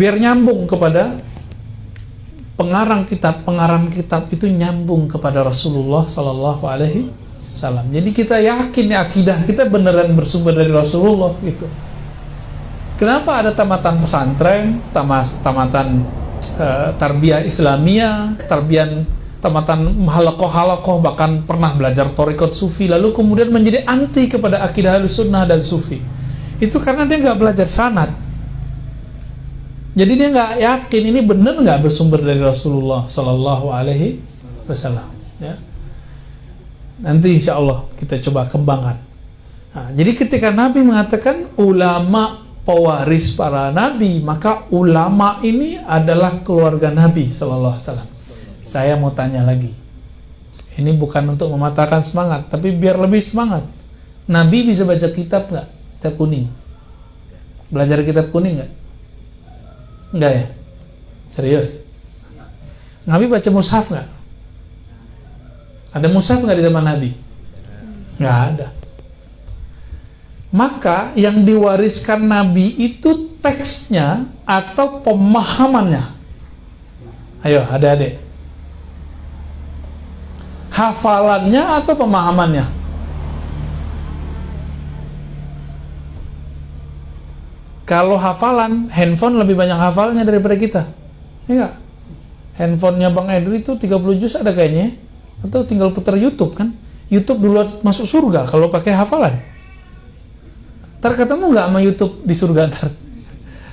biar nyambung kepada pengarang kitab itu nyambung kepada Rasulullah Sallallahu Alaihi Wasallam. Jadi kita yakin akidah kita beneran bersumber dari Rasulullah gitu. Kenapa ada tamatan pesantren, tamatan tarbiyah Islamiyah, tamatan halakoh, bahkan pernah belajar thariqat sufi, lalu kemudian menjadi anti kepada akidah Ahlussunnah dan sufi? Itu karena dia nggak belajar sanad. Jadi dia nggak yakin ini benar nggak bersumber dari Rasulullah Sallallahu Alaihi Wasallam. Ya. Nanti insya Allah kita coba kembangkan. Nah, jadi ketika Nabi mengatakan ulama pewaris para nabi, maka ulama ini adalah keluarga Nabi Sallallahu Alaihi Wasallam. Saya mau tanya lagi. Ini bukan untuk mematahkan semangat, tapi biar lebih semangat. Nabi bisa baca kitab nggak? Kitab kuning. Belajar kitab kuning nggak? Enggak ya? Serius? Nabi baca mushaf nggak? Ada mushaf nggak di zaman Nabi? Nggak ada. Maka yang diwariskan Nabi itu teksnya atau pemahamannya? Ayo adik-adik, hafalannya atau pemahamannya? Kalau hafalan, handphone lebih banyak hafalnya daripada kita. Iya. Handphonenya Bang Edri itu 30 juz ada kayaknya. Atau tinggal putar YouTube kan. YouTube dulu masuk surga kalau pakai hafalan. Ntar ketemu nggak sama YouTube di surga ntar?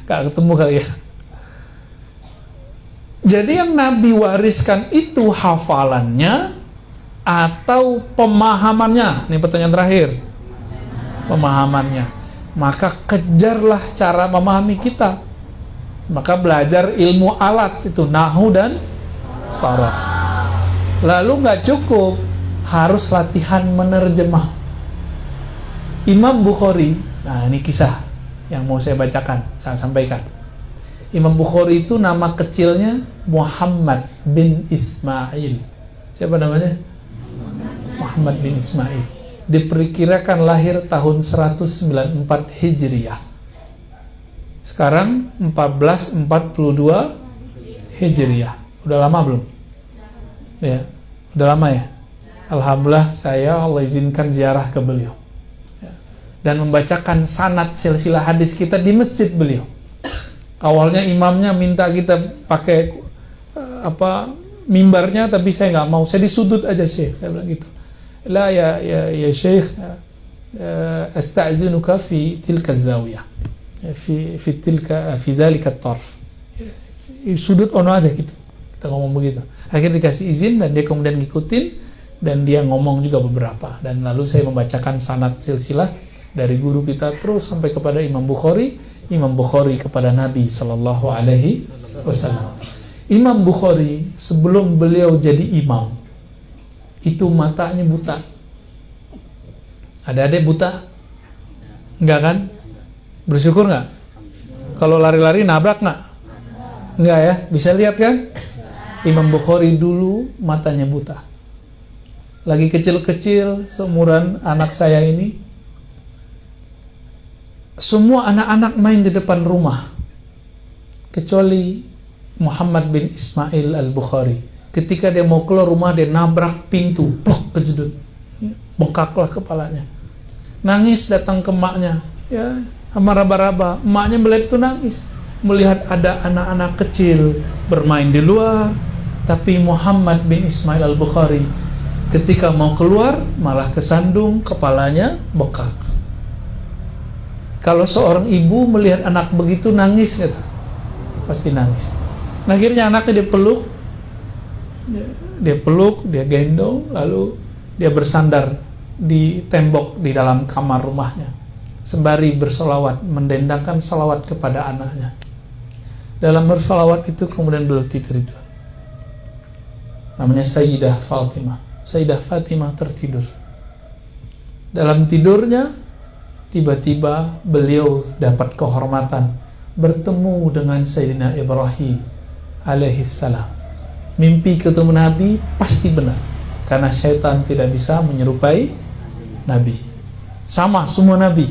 Nggak ketemu kali ya. Jadi yang Nabi wariskan itu hafalannya atau pemahamannya? Ini pertanyaan terakhir. Pemahamannya. Maka kejarlah cara memahami kitab. Maka belajar ilmu alat itu, nahwu dan saraf. Lalu nggak cukup, harus latihan menerjemah. Imam Bukhari, nah ini kisah yang mau saya bacakan, saya sampaikan. Imam Bukhari itu nama kecilnya Muhammad bin Ismail. Siapa namanya? Muhammad bin Ismail. Diperkirakan lahir tahun 194 Hijriah. Sekarang 1442 Hijriah. Udah lama belum? Ya, udah lama ya. Alhamdulillah Allah izinkan ziarah ke beliau dan membacakan sanad silsilah hadis kita di masjid beliau. Awalnya imamnya minta kita pakai mimbarnya, tapi saya nggak mau, saya di sudut aja Syekh, saya bilang gitu. La ya Syekh, asta'zinuka fi tilka zawiyah, fi dzalika tarf. Sudut ono aja gitu. Kita ngomong begitu. Akhirnya dikasih izin dan dia kemudian ngikutin dan dia ngomong juga beberapa. Dan lalu saya membacakan sanad silsilah dari guru kita terus sampai kepada Imam Bukhari kepada Nabi Sallallahu Alaihi Wasallam. Imam Bukhari sebelum beliau jadi imam itu matanya buta. Ada adik buta? Enggak kan? Bersyukur nggak? Kalau lari-lari nabrak nggak? Enggak ya? Bisa lihat kan? Imam Bukhari dulu matanya buta. Lagi kecil-kecil seumuran anak saya ini, semua anak-anak main di depan rumah kecuali Muhammad bin Ismail al-Bukhari. Ketika dia mau keluar rumah, dia nabrak pintu, plok, kejedut, bengkaklah kepalanya. Nangis datang ke emaknya, ya, sama raba-raba. Emaknya melihat itu nangis, melihat ada anak-anak kecil bermain di luar, tapi Muhammad bin Ismail al-Bukhari ketika mau keluar malah kesandung, kepalanya bengkak. Kalau seorang ibu melihat anak begitu nangis gitu, pasti nangis. Akhirnya anaknya dia peluk, dia gendong, lalu dia bersandar di tembok di dalam kamar rumahnya sembari bersolawat, mendendangkan salawat kepada anaknya. Dalam bersolawat itu kemudian beliau tidur. Namanya Sayyidah Fatimah. Sayyidah Fatimah tertidur. Dalam tidurnya tiba-tiba beliau dapat kehormatan bertemu dengan Sayyidina Ibrahim alaihissalam. Mimpi ketemu Nabi pasti benar, karena syaitan tidak bisa menyerupai Nabi. Sama semua Nabi,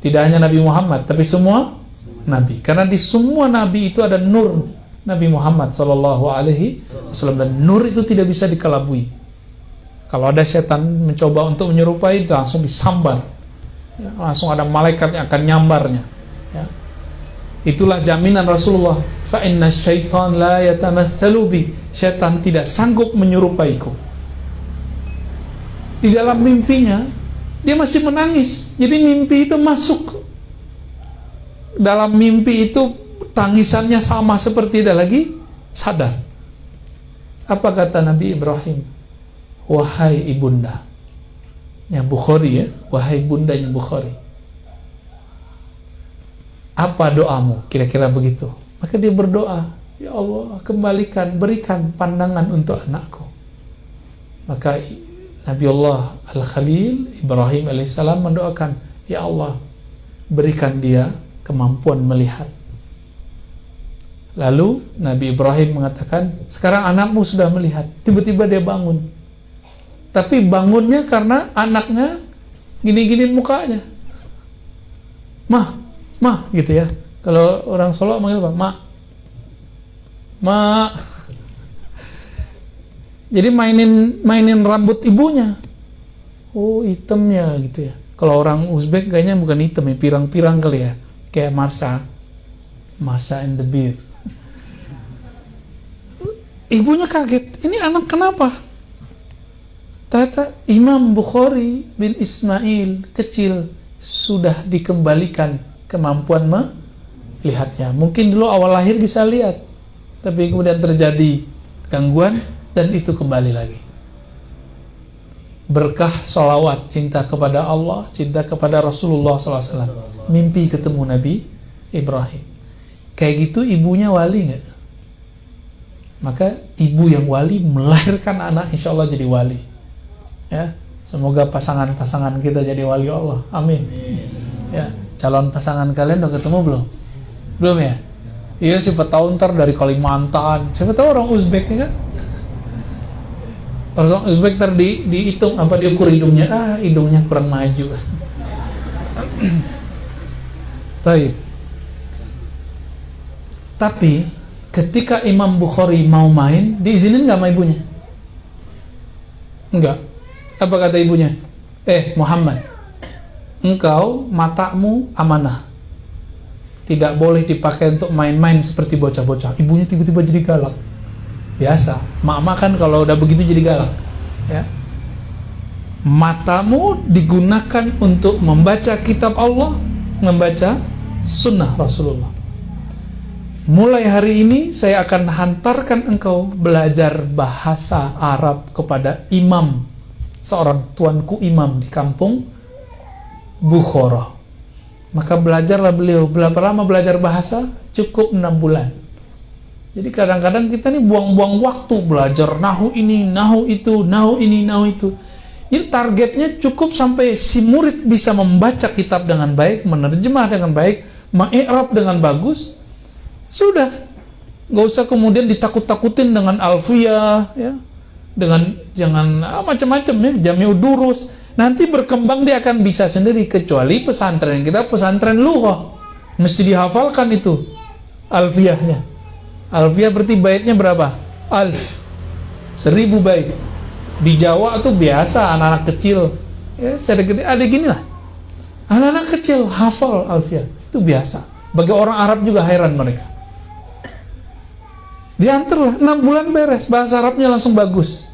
tidak hanya Nabi Muhammad, tapi semua nabi. Karena di semua nabi itu ada nur Nabi Muhammad Sallallahu Alaihi Wasallam, dan nur itu tidak bisa dikelabui. Kalau ada setan mencoba untuk menyerupai, langsung disambar, ya, langsung ada malaikat yang akan nyambarnya, ya. Itulah jaminan Rasulullah, fa inna syaitan la yatamatsalu bi, syaitan tidak sanggup menyerupaiku. Di dalam mimpinya dia masih menangis, jadi mimpi itu masuk. Dalam mimpi itu tangisannya sama seperti dia lagi sadar. Apa kata Nabi Ibrahim? Wahai ibunda, ya Bukhari, ya, wahai bundanya Bukhari, apa doamu? Kira-kira begitu. Maka dia berdoa, ya Allah, kembalikan, berikan pandangan untuk anakku. Maka Nabi Allah Al-Khalil Ibrahim alaihissalam mendoakan, ya Allah, berikan dia kemampuan melihat. Lalu Nabi Ibrahim mengatakan, sekarang anakmu sudah melihat. Tiba-tiba dia bangun, tapi bangunnya karena anaknya gini-gini mukanya, mah gitu ya. Kalau orang Solo manggil apa? Ma. Jadi mainin rambut ibunya. Oh, hitamnya gitu ya. Kalau orang Uzbek kayaknya bukan hitam ya, pirang-pirang kali ya. Kayak Marsha and the Bear. Ibunya kaget, ini anak kenapa? Ternyata Imam Bukhari bin Ismail kecil sudah dikembalikan kemampuan melihatnya. Mungkin dulu awal lahir bisa lihat, tapi kemudian terjadi gangguan dan itu kembali lagi. Berkah sholawat, cinta kepada Allah, cinta kepada Rasulullah SAW, mimpi ketemu Nabi Ibrahim. Kayak gitu ibunya wali nggak? Maka ibu yang wali melahirkan anak, insya Allah jadi wali. Ya, semoga pasangan-pasangan kita jadi wali Allah. Amin. Ya, calon pasangan kalian udah ketemu belum? Belum ya? Iya, siapa tahu ntar dari Kalimantan, siapa tahu orang Uzbek ya kan? Orang Uzbek ntar dihitung apa, diukur hidungnya, hidungnya kurang maju. Tapi ketika Imam Bukhari mau main, diizinin nggak sama ibunya? Enggak. Apa kata ibunya? Muhammad, engkau matamu amanah, tidak boleh dipakai untuk main-main seperti bocah-bocah. Ibunya tiba-tiba jadi galak. Biasa, mak-mak kan kalau udah begitu jadi galak, ya. Matamu digunakan untuk membaca kitab Allah, membaca sunnah Rasulullah. Mulai hari ini saya akan hantarkan engkau belajar bahasa Arab kepada imam, seorang tuanku imam di kampung Bukhara. Maka belajarlah beliau. Berapa lama belajar bahasa? Cukup 6 bulan. Jadi kadang-kadang kita nih buang-buang waktu belajar nahu ini, nahu itu, nahu ini, nahu itu. Jadi targetnya cukup sampai si murid bisa membaca kitab dengan baik, menerjemah dengan baik, mengi'rab dengan bagus. Sudah, nggak usah kemudian ditakut-takutin dengan alfiyah, ya, dengan jangan macam-macam ya, jami'ud durus. Nanti berkembang dia akan bisa sendiri, kecuali pesantren kita pesantren lughah, mesti dihafalkan itu alfiyahnya. Alfiyah berarti baitnya berapa? 1000 bait. Di Jawa tuh biasa anak-anak kecil, ya, ada gini lah, anak-anak kecil hafal alfiyah itu biasa. Bagi orang Arab juga heran mereka. Diantarlah 6 bulan beres, bahasa Arabnya langsung bagus.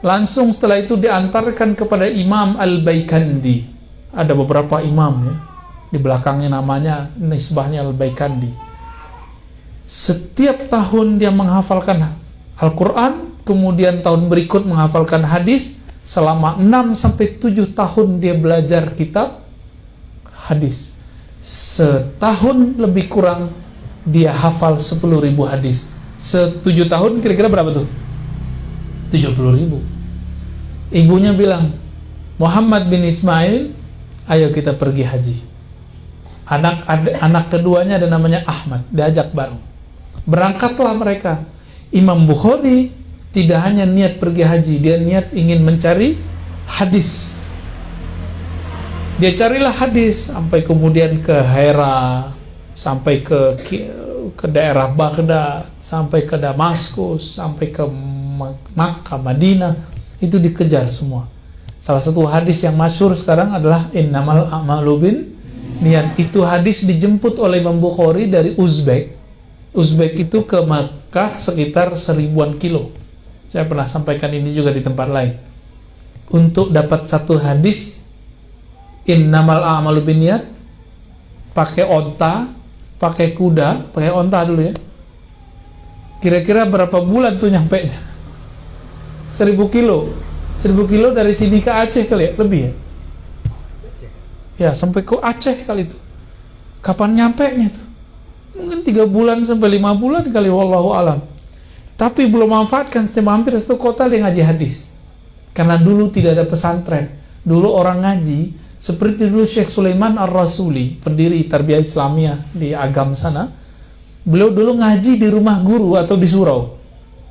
Langsung setelah itu diantarkan kepada Imam Al-Baikandi. Ada beberapa imam ya, di belakangnya namanya nisbahnya Al-Baikandi. Setiap tahun dia menghafalkan Al-Quran, kemudian tahun berikut menghafalkan hadis. Selama 6-7 tahun dia belajar kitab hadis. Setahun lebih kurang dia hafal 10.000 hadis. 7 tahun kira-kira berapa tuh? 70.000. Ibunya bilang, Muhammad bin Ismail, ayo kita pergi haji. Anak keduanya ada namanya Ahmad, diajak bareng. Berangkatlah mereka. Imam Bukhari tidak hanya niat pergi haji, dia niat ingin mencari hadis. Dia carilah hadis sampai kemudian ke Hira, sampai ke daerah Baghdad, sampai ke Damaskus, sampai ke Makkah, Madinah, itu dikejar semua. Salah satu hadis yang masyhur sekarang adalah innamal a'malu binniyat. Itu hadis dijemput oleh Imam Bukhari dari Uzbek. Uzbek itu ke Makkah sekitar 1000-an kilo. Saya pernah sampaikan ini juga di tempat lain. Untuk dapat satu hadis innamal a'malu binniyat, pakai onta, pakai kuda, pakai onta dulu ya. Kira-kira berapa bulan tuh nyampe nya? 1000 kilo. 1000 kilo dari sini ke Aceh kali ya, lebih ya? Ya, sampai ke Aceh kali itu. Kapan nyampe nya tuh? Mungkin 3 bulan sampai 5 bulan kali, wallahu alam. Tapi belum manfaatkan, setiap hampir satu kota dia ngaji hadis. Karena dulu tidak ada pesantren. Dulu orang ngaji, seperti dulu Syekh Sulaiman Ar-Rasuli, pendiri Tarbiyah Islamiyah di Agam sana. Beliau dulu ngaji di rumah guru atau di surau.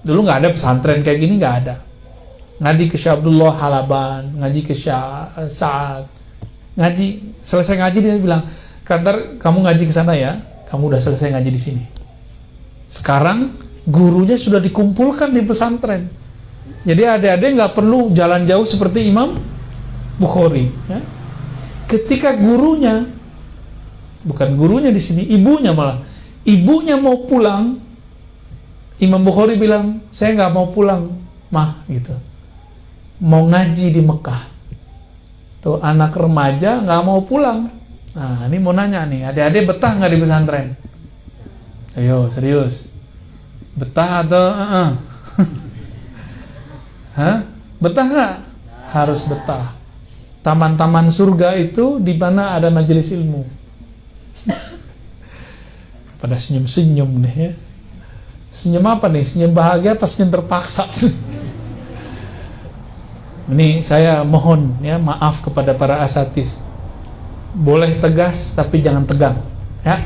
Dulu nggak ada pesantren kayak gini, nggak ada. Ngaji ke Syekh Abdullah Halaban, ngaji ke Syekh Sa'ad. Ngaji, selesai ngaji dia bilang, "Kantar, kamu ngaji ke sana ya, kamu udah selesai ngaji di sini." Sekarang gurunya sudah dikumpulkan di pesantren. Jadi adik-adik nggak perlu jalan jauh seperti Imam Bukhari. Ya. Ketika gurunya, bukan gurunya di sini, ibunya malah, ibunya mau pulang, Imam Bukhari bilang, "Saya nggak mau pulang, mah," gitu. Mau ngaji di Mekah. Tuh anak remaja nggak mau pulang. Nah, ini mau nanya nih, adik-adik betah nggak di pesantren? Ayo, serius. Betah atau Hah? Betah nggak? Harus betah. Taman-taman surga itu di mana ada majelis ilmu. Pada senyum-senyum nih ya. Senyum apa nih? Senyum bahagia apa senyum terpaksa? Ini saya mohon ya, maaf kepada para asatis. Boleh tegas tapi jangan tegang ya.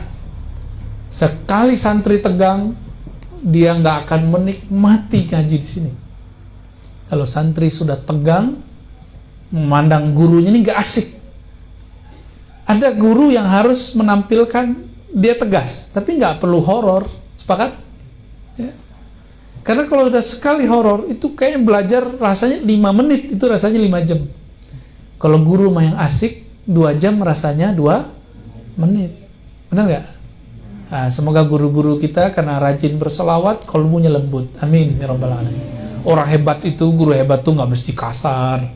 Sekali santri tegang, dia nggak akan menikmati ngaji di sini. Kalau santri sudah tegang, memandang gurunya ini nggak asik. Ada guru yang harus menampilkan dia tegas, tapi nggak perlu horor. Sepakat? Ya. Karena kalau udah sekali horor, itu kayaknya belajar rasanya 5 menit, itu rasanya 5 jam. Kalau guru mah yang asik, 2 jam rasanya 2 menit. Benar nggak? Nah, semoga guru-guru kita karena rajin bersolawat, qalbunya lembut. Amin ya rabbal alamin. Orang hebat itu, guru hebat tuh nggak mesti kasar,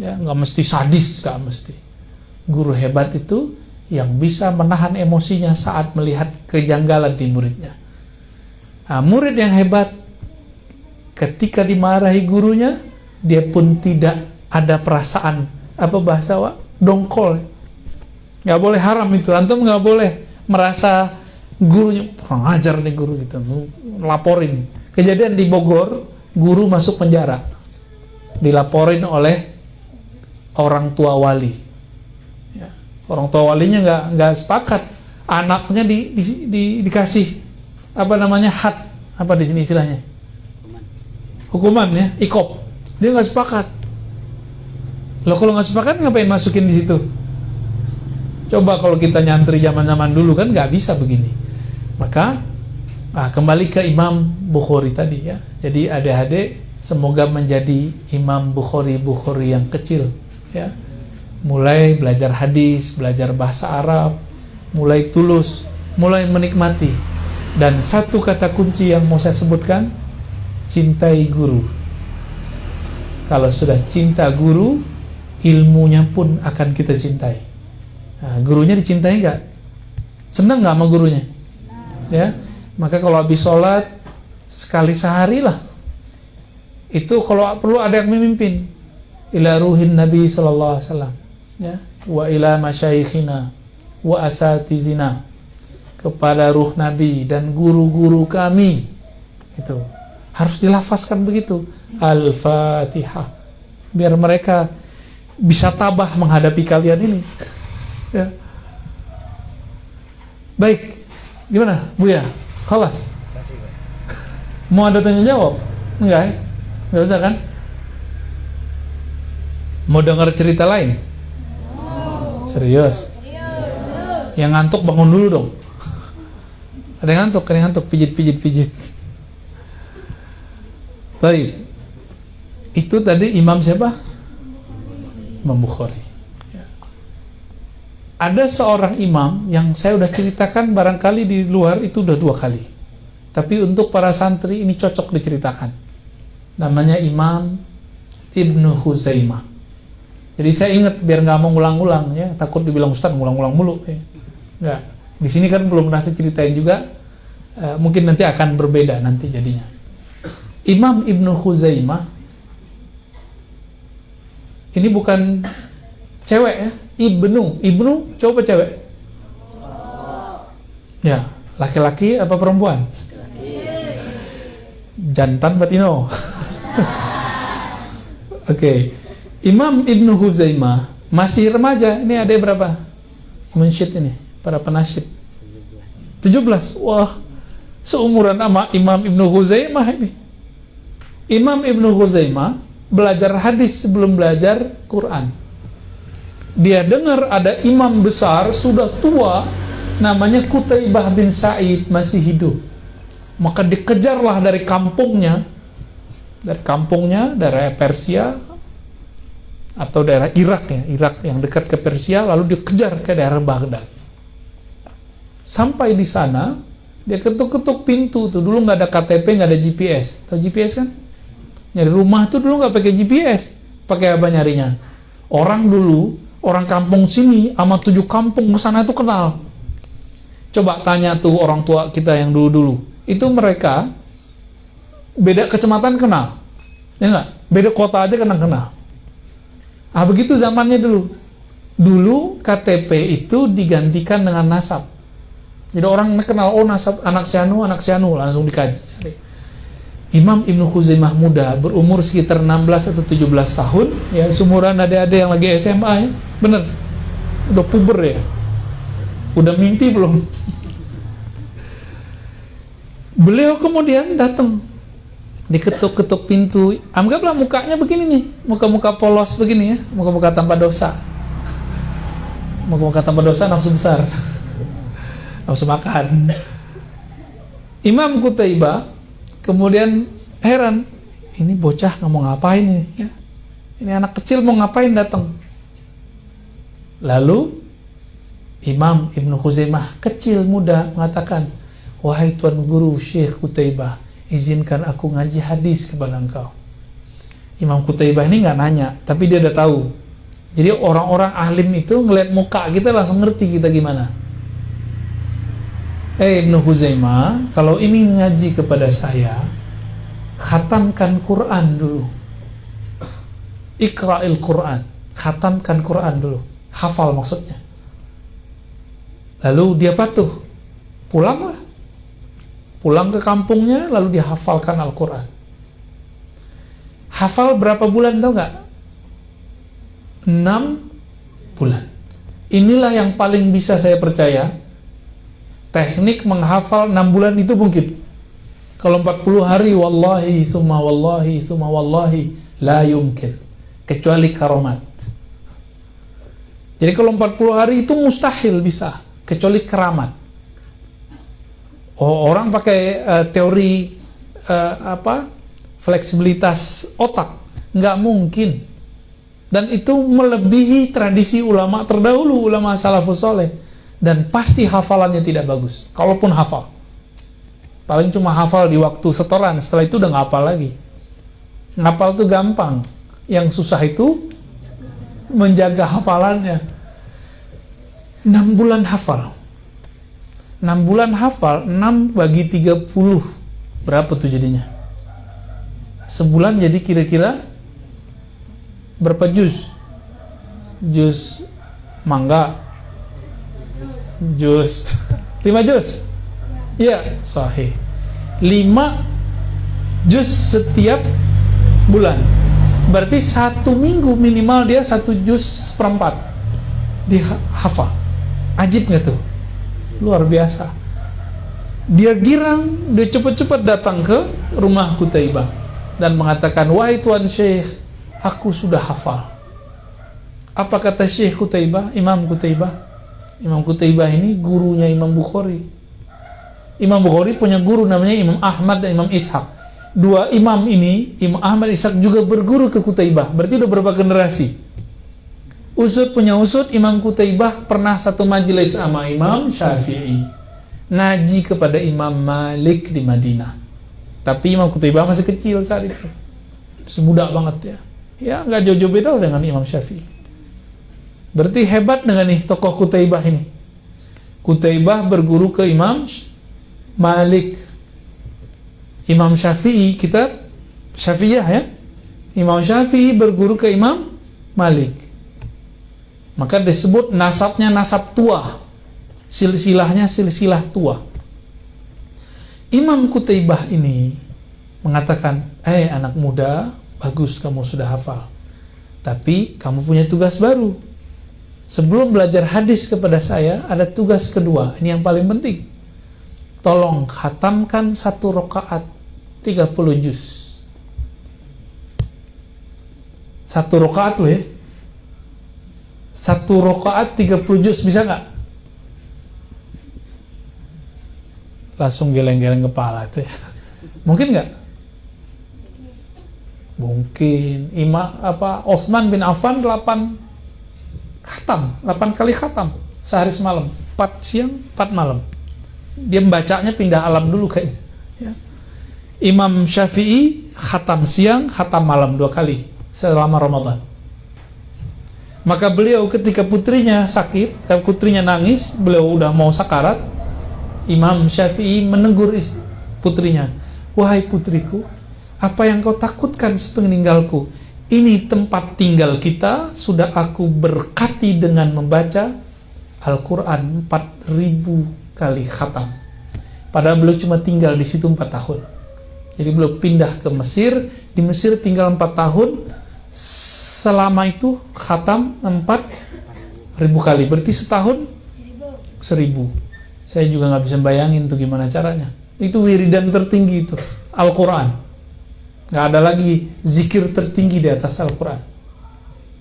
ya, nggak mesti sadis, nggak mesti. Guru hebat itu yang bisa menahan emosinya saat melihat kejanggalan di muridnya. Nah, murid yang hebat, ketika dimarahi gurunya, dia pun tidak ada perasaan, apa bahasa dongkol. Nggak boleh haram itu, antum nggak boleh merasa gurunya kurang ajar nih guru gitu, laporin. Kejadian di Bogor, guru masuk penjara, dilaporin oleh orang tua wali. Ya, orang tua walinya nggak sepakat, anaknya dikasih apa namanya had, apa di sini istilahnya? Hukuman ya, ikop. Dia nggak sepakat. Loh kalau nggak sepakat ngapain masukin di situ? Coba kalau kita nyantri zaman-zaman dulu kan nggak bisa begini. Maka kembali ke Imam Bukhari tadi ya. Jadi adik-adik semoga menjadi Imam Bukhari yang kecil ya. Mulai belajar hadis, belajar bahasa Arab, mulai tulus, mulai menikmati. Dan satu kata kunci yang mau saya sebutkan, cintai guru. Kalau sudah cinta guru, ilmunya pun akan kita cintai. Nah, gurunya dicintai nggak? Senang nggak sama gurunya? Ya. Maka kalau habis sholat sekali sehari lah, itu kalau perlu ada yang memimpin, ila ruhin Nabi sallallahu alaihi wasallam ya, wa ila masyayikhina wa asatizina, kepada ruh Nabi dan guru-guru kami. Itu harus dilafazkan begitu, Al-Fatihah, biar mereka bisa tabah menghadapi kalian ini ya. Baik, gimana Buya? Khalas? Mau ada tanya jawab? Enggak ya? Enggak usah kan? Mau dengar cerita lain? Serius? Yang ngantuk bangun dulu dong. Ada yang ngantuk, pijit. Baik. Itu tadi imam siapa? Imam Bukhari. Ada seorang imam yang saya udah ceritakan, barangkali di luar itu udah 2 kali. Tapi untuk para santri ini cocok diceritakan. Namanya Imam Ibnu Huzaimah. Jadi saya ingat biar nggak mau ngulang-ngulang ya, takut dibilang Ustaz ngulang-ngulang mulu. Ya. Nggak. Di sini kan belum pernah saya ceritain juga. Mungkin nanti akan berbeda nanti jadinya. Imam Ibnu Huzaimah ini bukan cewek ya, Ibnu coba cewek. Ya, laki-laki apa perempuan? Jantan batino. Oke. Imam Ibnu Huzaimah masih remaja. Ini ada berapa? Munsyid ini, para penasyid. 17. Wah, seumuran sama Imam Ibnu Huzaimah ini. Imam Ibnu Huzaimah belajar hadis sebelum belajar Quran. Dia dengar ada imam besar sudah tua namanya Qutaibah bin Sa'id masih hidup. Maka dikejarlah dari kampungnya, daerah Persia atau daerah Irak ya, Irak yang dekat ke Persia, lalu dikejar ke daerah Baghdad. Sampai di sana, dia ketuk-ketuk pintu tuh. Dulu nggak ada KTP, nggak ada GPS. Tahu GPS kan? Nyari rumah tuh dulu nggak pakai GPS. Pakai apa nyarinya? Orang dulu, orang kampung sini sama 7 kampung ke sana tuh kenal. Coba tanya tuh orang tua kita yang dulu-dulu. Itu mereka beda kecamatan kenal. Ya nggak? Beda kota aja kenal. Ah begitu zamannya dulu. Dulu KTP itu digantikan dengan nasab. Jadi orang kenal, oh nasab anak si anu, langsung dikaji. Imam Ibnu Huzaimah muda, berumur sekitar 16 atau 17 tahun, ya seumuran adik-adik yang lagi SMA ya. Bener. Udah puber ya. Udah mimpi belum? Beliau kemudian datang, diketuk-ketuk pintu. Anggaplah mukanya begini nih, muka-muka polos begini ya, muka-muka tanpa dosa. Muka-muka tanpa dosa, nafsu besar, nafsu makan. Imam Qutaibah kemudian heran, ini bocah nggak mau ngapain nih ya? Ini anak kecil mau ngapain datang? Lalu Imam Ibnu Huzaimah kecil muda mengatakan, wahai tuan guru Syekh Qutaibah, izinkan aku ngaji hadis kepada engkau. Imam Qutaibah ini nggak nanya, tapi dia udah tahu. Jadi orang-orang alim itu ngeliat muka kita langsung ngerti kita gimana. Ibnu Huzaimah, kalau ingin ngaji kepada saya, khatamkan Quran dulu. Iqra'il Quran, khatamkan Quran dulu, hafal maksudnya. Lalu dia patuh, pulang ke kampungnya, lalu dia hafalkan Al-Quran. Hafal berapa bulan tau gak? 6 bulan. Inilah yang paling bisa saya percaya. Teknik menghafal 6 bulan itu mungkin. Kalau 40 hari, wallahi, summa wallahi, la yumkin. Kecuali karomat. Jadi kalau 40 hari itu mustahil bisa. Kecuali keramat. Orang pakai teori fleksibilitas otak. Nggak mungkin. Dan itu melebihi tradisi ulama terdahulu, ulama salafus soleh. Dan pasti hafalannya tidak bagus, kalaupun hafal. Paling cuma hafal di waktu setoran, setelah itu udah nggak hafal lagi. Ngapal itu gampang, yang susah itu menjaga hafalannya. 6 bulan hafal. 6 bulan hafal, 6 bagi 30, berapa tuh jadinya? Sebulan jadi kira-kira berapa juz? Juz mangga, juz 5 juz. Iya, sahih. 5 juz setiap bulan. Berarti 1 minggu minimal dia 1 juz seperempat dihafal. Ajib nggak tuh? Luar biasa. Dia girang, dia cepat-cepat datang ke rumah Qutaibah dan mengatakan, wahai tuan Syekh, aku sudah hafal. Apa kata Syekh Qutaibah? Imam Qutaibah ini gurunya Imam Bukhari. Imam Bukhari punya guru namanya Imam Ahmad dan Imam Ishaq. Dua imam ini, Imam Ahmad Ishaq juga berguru ke Qutaibah. Berarti udah berapa generasi? Usud punya usud, Imam Qutaibah pernah satu majelis sama Imam Syafi'i, ngaji kepada Imam Malik di Madinah. Tapi Imam Qutaibah masih kecil saat itu, semuda banget ya. Ya nggak jauh-jauh beda dengan Imam Syafi'i. Berarti hebat dengan nih tokoh Qutaibah ini. Qutaibah berguru ke Imam Malik. Imam Syafi'i, kitab Syafi'iyah ya. Imam Syafi'i berguru ke Imam Malik. Maka disebut nasabnya nasab tua. Silsilahnya silsilah tua. Imam Qutaibah ini mengatakan, anak muda, bagus kamu sudah hafal. Tapi kamu punya tugas baru. Sebelum belajar hadis kepada saya, ada tugas kedua. Ini yang paling penting. Tolong khatamkan 1 rakaat 30 juz. 1 rakaat loh ya. 1 rakaat 30 juz, bisa nggak? Langsung geleng-geleng kepala itu ya. Mungkin nggak? Mungkin. Utsman bin Affan 8 kali khatam sehari semalam, 4 siang 4 malam. Dia membacanya pindah alam dulu kayaknya ya. Imam Syafi'i khatam siang, khatam malam 2 kali selama Ramadan. Maka beliau ketika putrinya sakit, putrinya nangis, beliau udah mau sakarat, Imam Syafi'i menegur putrinya, wahai putriku, apa yang kau takutkan sepeninggalku? Ini tempat tinggal kita, sudah aku berkati dengan membaca Al-Quran 4.000 kali khatam. Padahal beliau cuma tinggal di situ 4 tahun. Jadi beliau pindah ke Mesir, di Mesir tinggal 4 tahun, selama itu khatam 4.000 kali, berarti setahun 1.000. Saya juga nggak bisa bayangin tuh gimana caranya. Itu wiridan tertinggi itu, Al-Quran. Nggak ada lagi zikir tertinggi di atas Al-Quran.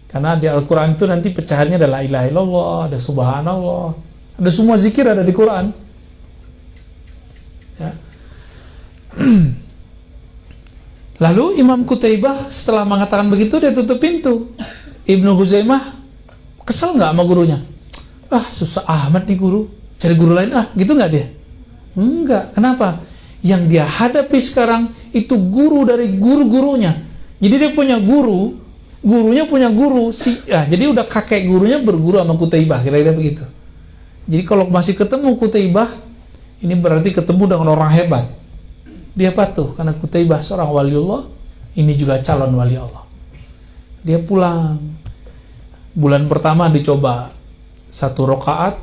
Karena di Al-Quran itu nanti pecahannya adalah la ilaha illallah, ada subhanallah, ada semua zikir ada di Quran. Ya. Lalu Imam Qutaibah setelah mengatakan begitu, dia tutup pintu. Ibnu Huzaimah kesel nggak sama gurunya? Susah amat nih guru, cari guru lain gitu nggak dia? Enggak. Kenapa? Yang dia hadapi sekarang itu guru dari guru-gurunya. Jadi dia punya guru, gurunya punya guru. Jadi udah kakek gurunya berguru sama Qutaibah, kira-kira begitu. Jadi kalau masih ketemu Qutaibah, ini berarti ketemu dengan orang hebat. Dia patuh karena Qutaibah seorang waliullah, ini juga calon wali Allah. Dia pulang. Bulan pertama dicoba 1 rakaat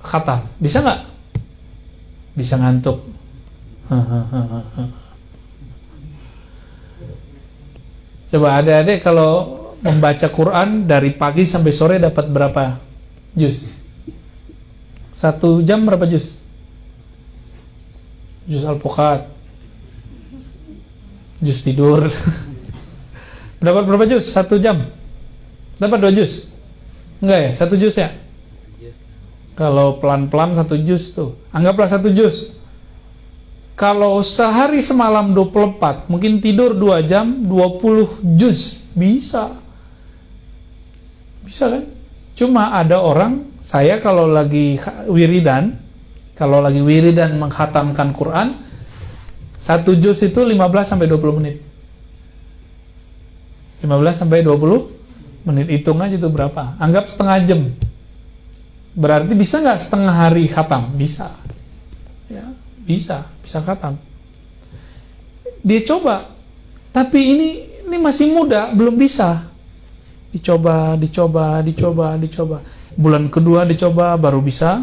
khatam. Bisa nggak? Bisa ngantuk. Coba adik-adik kalau membaca Quran dari pagi sampai sore dapat berapa juz? 1 jam berapa juz? Juz Al-Fuqat, juz tidur. Dapat berapa juz? 1 jam. Dapat 2 juz? Enggak ya? 1 juz ya? Kalau pelan-pelan 1 juz tuh. Anggaplah 1 juz. Kalau sehari semalam 24, mungkin tidur 2 jam, 20 juz. Bisa. Bisa kan? Cuma ada orang, saya kalau lagi wiridan menghatamkan Quran, 1 juz itu 15-20 menit. 15-20 menit, hitung aja itu berapa. Anggap setengah jam. Berarti bisa nggak setengah hari khatam? Bisa. Ya, bisa khatam. Dia coba, tapi ini masih muda, belum bisa. Dicoba. Bulan kedua dicoba, baru bisa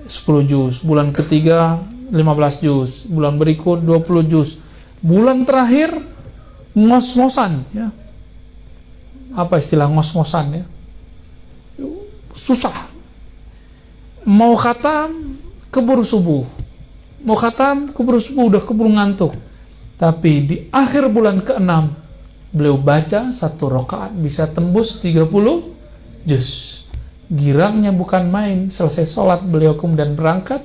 10 juz. Bulan ketiga 15 juz. Bulan berikut 20 juz. Bulan terakhir ngos-ngosan ya. Apa istilah ngos-ngosan ya? Susah. Mau khatam keburu subuh. Mau khatam keburu subuh, udah keburu ngantuk. Tapi di akhir bulan ke-6 beliau baca 1 rakaat bisa tembus 30 juz. Girangnya bukan main. Selesai sholat beliau kemudian berangkat,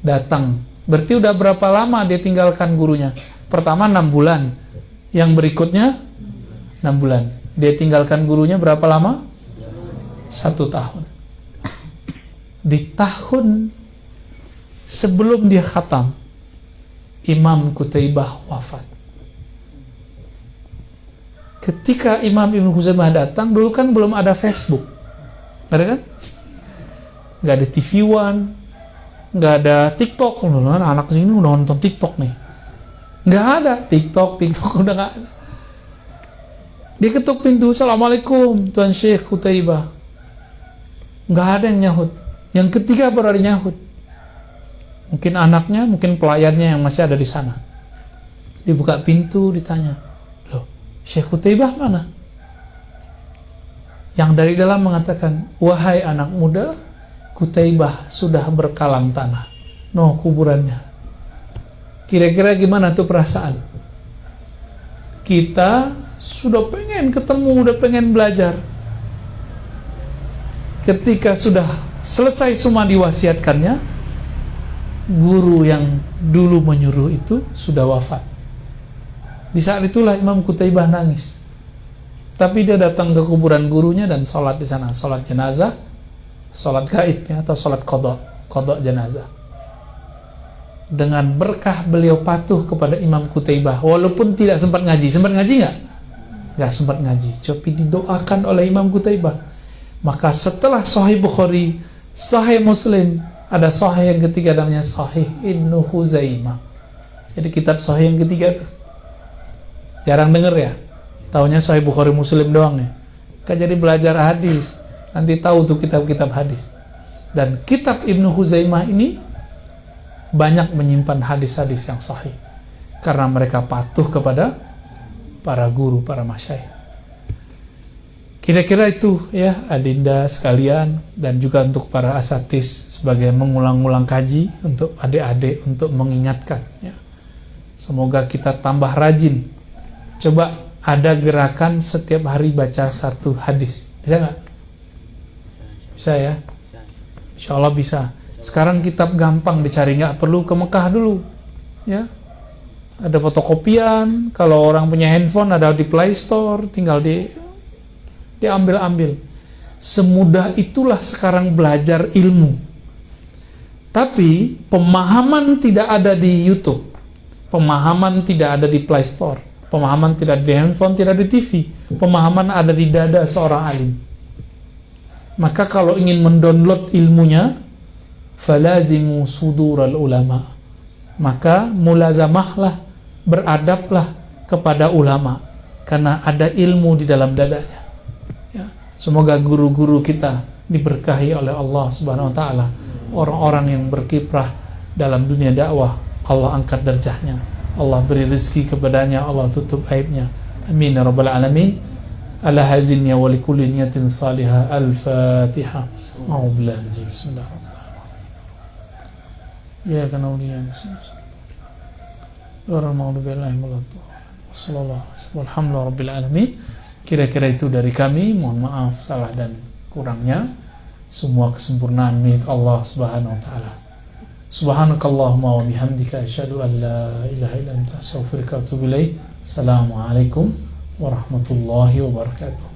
datang Berarti udah berapa lama dia tinggalkan gurunya? Pertama 6 bulan. Yang berikutnya 6 bulan. Dia tinggalkan gurunya berapa lama? 1 tahun. Di tahun sebelum dia khatam, Imam Qutaibah wafat. Ketika Imam Ibnu Huzaimah datang, dulu kan belum ada Facebook. Ada kan? Nggak ada TV One, nggak ada TikTok. Anak sini udah nonton TikTok nih. Nggak ada TikTok udah nggak ada. Dia ketuk pintu, "Assalamualaikum Tuan Syekh Qutaibah." Nggak ada yang nyahut. Yang ketiga baru ada nyahut. Mungkin anaknya, mungkin pelayannya yang masih ada di sana. Dibuka pintu, ditanya, "Loh, Syekh Qutaibah mana?" Yang dari dalam mengatakan, "Wahai anak muda, Qutaibah sudah berkalang tanah. No, kuburannya." Kira-kira gimana tuh perasaan? Kita sudah pengen ketemu, udah pengen belajar. Ketika sudah selesai semua diwasiatkannya, guru yang dulu menyuruh itu sudah wafat. Di saat itulah Imam Qutaibah nangis. Tapi dia datang ke kuburan gurunya dan sholat di sana, sholat jenazah, sholat gaib ya, atau sholat qadha jenazah. Dengan berkah beliau patuh kepada Imam Qutaibah, walaupun tidak sempat ngaji. Sempat ngaji nggak? Nggak sempat ngaji. Tapi didoakan oleh Imam Qutaibah. Maka setelah Sahih Bukhari, Sahih Muslim, ada Sahih yang ketiga namanya Sahih Ibnu Huzaimah. Jadi kitab Sahih yang ketiga tuh jarang denger ya. Taunya Sahih Bukhari Muslim doang ya. Kan jadi belajar hadis, nanti tahu tuh kitab-kitab hadis. Dan kitab Ibnu Huzaimah ini banyak menyimpan hadis-hadis yang sahih karena mereka patuh kepada para guru, para masyayikh. Kira-kira itu ya adinda sekalian, dan juga untuk para asatis sebagai mengulang-ulang kaji untuk adik-adik, untuk mengingatkan ya. Semoga kita tambah rajin. Coba ada gerakan setiap hari baca 1 hadis. Bisa nggak? Bisa ya? Insya Allah bisa. Sekarang kitab gampang dicari, nggak perlu ke Mekah dulu ya. Ada fotokopian, kalau orang punya handphone ada di Play Store, tinggal diambil-ambil. Semudah itulah sekarang belajar ilmu. Tapi pemahaman tidak ada di YouTube, pemahaman tidak ada di Play Store, pemahaman tidak di handphone, tidak di TV. Pemahaman ada di dada seorang alim. Maka kalau ingin mendownload ilmunya, falazimu sudural ulama, maka mulazamahlah, beradablah kepada ulama, karena ada ilmu di dalam dadanya ya. Semoga guru-guru kita diberkahi oleh Allah Subhanahu wa taala, orang-orang yang berkiprah dalam dunia dakwah, Allah angkat derajatnya, Allah beri rezeki kepadanya, Allah tutup aibnya, amin ya rabbal alamin. Ala hazinnya wa likulli niyatin salihah. Al-Fatihah. A'udzubillahi minasy Bismillahirrahmanirrahim. Ya kana uliyan Alhamdulillah alamin. Kira-kira itu dari kami. Mohon maaf salah dan kurangnya. Semua kesempurnaan milik Allah Subhanahu wa taala. Subhanakallahumma wa bihamdika asyhadu an la ilaha illa anta astaghfiruka wa atubu ilaik. Assalamualaikum warahmatullahi wabarakatuh.